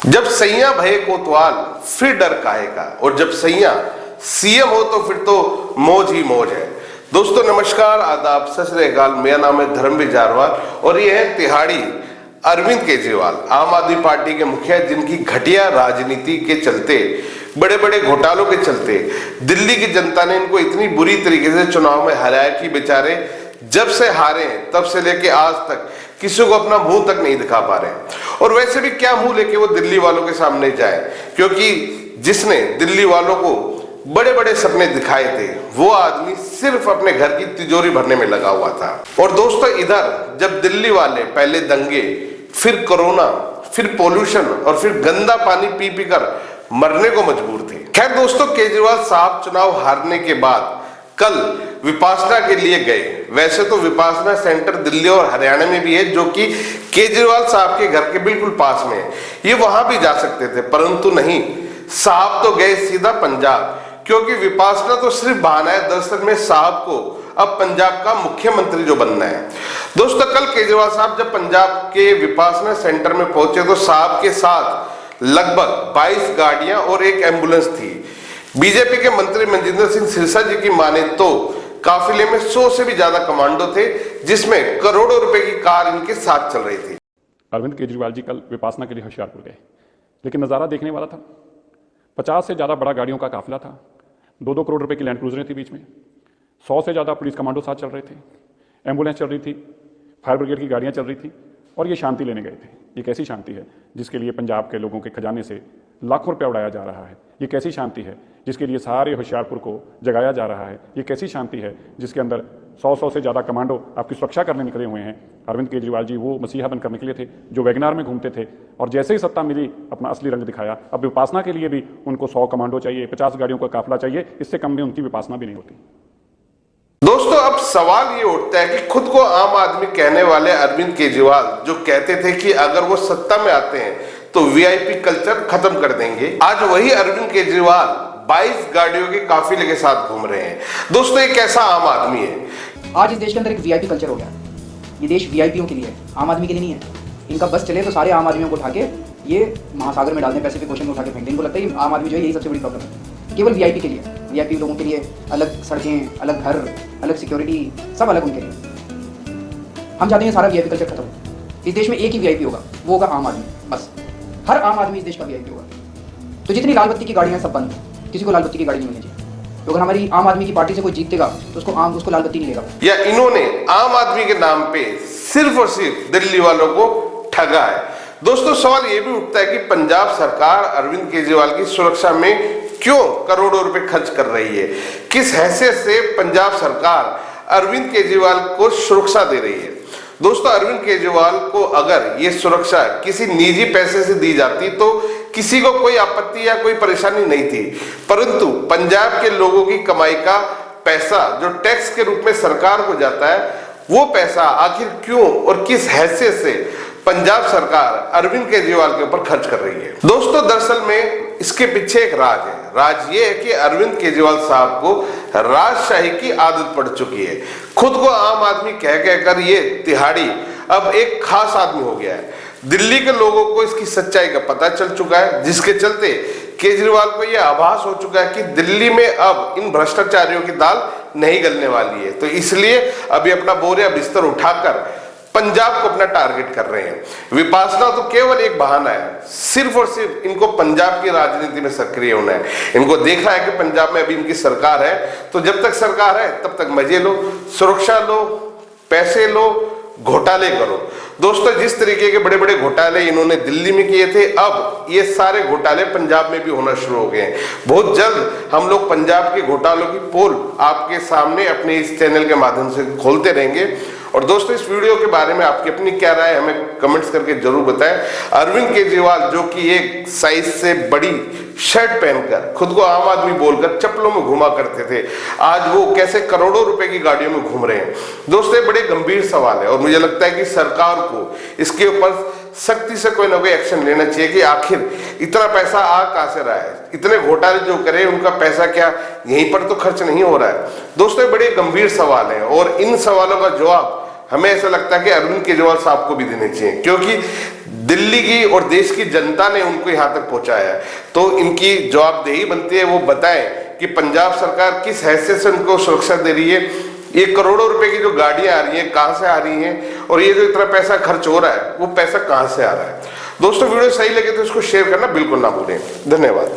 जब सैया भये कोतवाल फिर डर काहे का, और जब सैया सीएम हो तो फिर तो मौज ही मौज है। दोस्तों नमस्कार, आदाब, सत श्री अकाल। मेरा नाम है धर्मवीर जारवाल और ये है तिहाड़ी अरविंद केजरीवाल, आम आदमी पार्टी के मुखिया, जिनकी घटिया राजनीति के चलते, बड़े बड़े घोटालों के चलते दिल्ली की जनता ने इनको इतनी बुरी तरीके से चुनाव में हराया कि बेचारे जब से हारे तब से लेके आज तक किसी को अपना मुंह तक नहीं दिखा पा रहे हैं। और वैसे भी क्या मुंह लेके वो दिल्ली वालों के सामने जाए, क्योंकि जिसने दिल्ली वालों को बड़े बड़े सपने दिखाए थे वो आदमी सिर्फ अपने घर की तिजोरी भरने में लगा हुआ था। और दोस्तों इधर जब दिल्ली वाले पहले दंगे, फिर कोरोना, फिर पोल्यूशन और फिर गंदा पानी पी पी कर मरने को मजबूर थे। खैर दोस्तों, केजरीवाल साहब चुनाव हारने के बाद कल विपासना के लिए गए। वैसे तो विपासना सेंटर दिल्ली और हरियाणा में भी है, जो कि केजरीवाल साहब के घर के बिल्कुल पास में है। ये वहां भी जा सकते थे, परंतु नहीं, साहब तो गए सीधा पंजाब, क्योंकि विपासना तो सिर्फ बहाना है। दरअसल में साहब को अब पंजाब का मुख्यमंत्री जो बनना है। दोस्तों कल केजरीवाल साहब जब पंजाब के विपासना सेंटर में पहुंचे तो साहब के साथ लगभग 22 गाड़ियां और एक एम्बुलेंस थी। बीजेपी के मंत्री मनजिंदर सिंह सिरसा जी की माने तो काफिले में 100 से भी ज्यादा कमांडो थे, जिसमें करोड़ों रुपए की कार इनके साथ चल रही थी। अरविंद केजरीवाल जी कल विपासना के लिए होशियारपुर गए, लेकिन नज़ारा देखने वाला था। 50 से ज़्यादा बड़ा गाड़ियों का काफिला था, 2-2 करोड़ रुपए की लैंड क्रूजरें थी बीच में, 100 से ज़्यादा पुलिस कमांडो साथ चल रहे थे, एम्बुलेंस चल रही थी, फायर ब्रिगेड की गाड़ियाँ चल रही थी, और ये शांति लेने गए थे। ये कैसी शांति है जिसके लिए पंजाब के लोगों के खजाने से लाखों रुपया उड़ाया जा रहा है? ये कैसी शांति है जिसके लिए सारे होशियारपुर को जगाया जा रहा है? ये कैसी शांति है जिसके अंदर 100 से ज़्यादा कमांडो आपकी सुरक्षा करने निकले हुए हैं? अरविंद केजरीवाल जी वो मसीहा बनकर निकले थे जो वैगनार में घूमते थे, और जैसे ही सत्ता मिली अपना असली रंग दिखाया। अब विपासना के लिए भी उनको 100 कमांडो चाहिए, 50 गाड़ियों का काफिला चाहिए। इससे कम में उनकी विपासना भी नहीं होती। दोस्तों अब सवाल ये उठता है कि खुद को आम आदमी कहने वाले अरविंद केजरीवाल जो कहते थे कि अगर वो सत्ता में आते हैं तो वीआईपी कल्चर खत्म कर देंगे, आज वही अरविंद केजरीवाल 22 गाड़ियों के काफिले के साथ घूम रहे हैं। दोस्तों ये कैसा आम आदमी है? आज इस देश के अंदर एक वीआईपी कल्चर हो गया। ये देश वीआईपीओं के लिए है, आम आदमी के लिए नहीं है। इनका बस चले तो सारे आम आदमियों को उठा के ये महासागर में डाल दें, पैसिफिक ओशन में उठा के फेंक दें। इनको लगता है आम आदमी जो है यही सबसे बड़ी प्रॉब्लम है। केवल वीआईपी के लिए, वीआईपी लोगों के लिए अलग सड़कें, अलग घर, अलग सिक्योरिटी, सब अलग उनके लिए। हम चाहते हैं सारा वीआईपी कल्चर खत्म हो। इस देश में एक ही वीआईपी होगा, वो होगा आम आदमी। बस हर आम आदमी इस देश का वीआईपी होगा। तो जितनी लाल बत्ती की गाड़ियां सब बंद, किसी को लाल बत्ती की गाड़ी नहीं मिलनी चाहिए। तो अगर हमारी आम आदमी की पार्टी से कोई जीतेगा तो उसको लाल बत्ती नहीं लेगा। या इन्होंने आम आदमी के नाम पे सिर्फ और सिर्फ दिल्ली वालों को ठगा है। दोस्तों सवाल ये भी उठता है कि पंजाब सरकार अरविंद केजरीवाल की सुरक्षा में क्यों करोड़ों रुपए खर्च कर रही है? किस हैसियत से पंजाब सरकार अरविंद केजरीवाल को सुरक्षा दे रही है? दोस्तों अरविंद केजरीवाल को अगर ये सुरक्षा किसी निजी पैसे से दी जाती तो किसी को कोई आपत्ति या कोई परेशानी नहीं थी, परंतु पंजाब के लोगों की कमाई का पैसा जो टैक्स के रूप में सरकार को जाता है, वो पैसा आखिर क्यों और किस हैसियत से पंजाब सरकार अरविंद केजरीवाल के ऊपर खर्च कर रही है? दोस्तों दरअसल में इसके पीछे एक राज है। राज ये है कि अरविंद केजरीवाल साहब को राजशाही की आदत पड़ चुकी है। खुद को आम आदमी कह कहकर ये तिहाड़ी अब एक खास आदमी हो गया है। दिल्ली के लोगों को इसकी सच्चाई का पता चल चुका है, जिसके चलते केजरीवाल को यह आभास हो चुका है कि दिल्ली में अब इन भ्रष्टाचारियों की दाल नहीं गलने वाली है। तो इसलिए अभी अपना बोरिया बिस्तर उठाकर पंजाब को अपना टारगेट कर रहे हैं। विपासना तो केवल एक बहाना है, सिर्फ और सिर्फ इनको पंजाब की राजनीति में सक्रिय होना है। इनको देखना है कि पंजाब में अभी इनकी सरकार है, तो जब तक सरकार है तब तक मजे लो, सुरक्षा लो, पैसे लो, घोटाले करो। दोस्तों जिस तरीके के बड़े बड़े घोटाले इन्होंने दिल्ली में किए थे, अब ये सारे घोटाले पंजाब में भी होना शुरू हो गए हैं। बहुत जल्द हम लोग पंजाब के घोटालों की पोल आपके सामने अपने इस चैनल के माध्यम से खोलते रहेंगे। और दोस्तों इस वीडियो के बारे में आपकी अपनी क्या राय है हमें कमेंट्स करके जरूर बताएं। अरविंद केजरीवाल जो कि एक साइज से बड़ी शर्ट पहनकर खुद को आम आदमी बोलकर चप्पलों में घुमा करते थे, आज वो कैसे करोड़ों रुपए की गाड़ियों में घूम रहे हैं? दोस्तों ये बड़े गंभीर सवाल है और मुझे लगता है कि सरकार को इसके ऊपर सख्ती से कोई ना कोई एक्शन लेना चाहिए कि आखिर इतना पैसा आ कहां से रहा है? इतने घोटाले जो करे उनका पैसा क्या यहीं पर तो खर्च नहीं हो रहा है? दोस्तों ये बड़े गंभीर सवाल हैं और इन सवालों का जवाब हमें ऐसा लगता है कि अरविंद केजरीवाल साहब को भी देने चाहिए, क्योंकि दिल्ली की और देश की जनता ने उनको यहाँ तक पहुंचाया है, तो इनकी जवाबदेही बनती है वो बताएं कि पंजाब सरकार किस हैसियत से उनको सुरक्षा दे रही है। ये करोड़ों रुपए की जो गाड़ियां आ रही हैं कहां से आ रही हैं, और ये जो इतना पैसा खर्च हो रहा है वो पैसा कहां से आ रहा है। दोस्तों वीडियो सही लगे तो इसको शेयर करना बिल्कुल ना भूलें। धन्यवाद।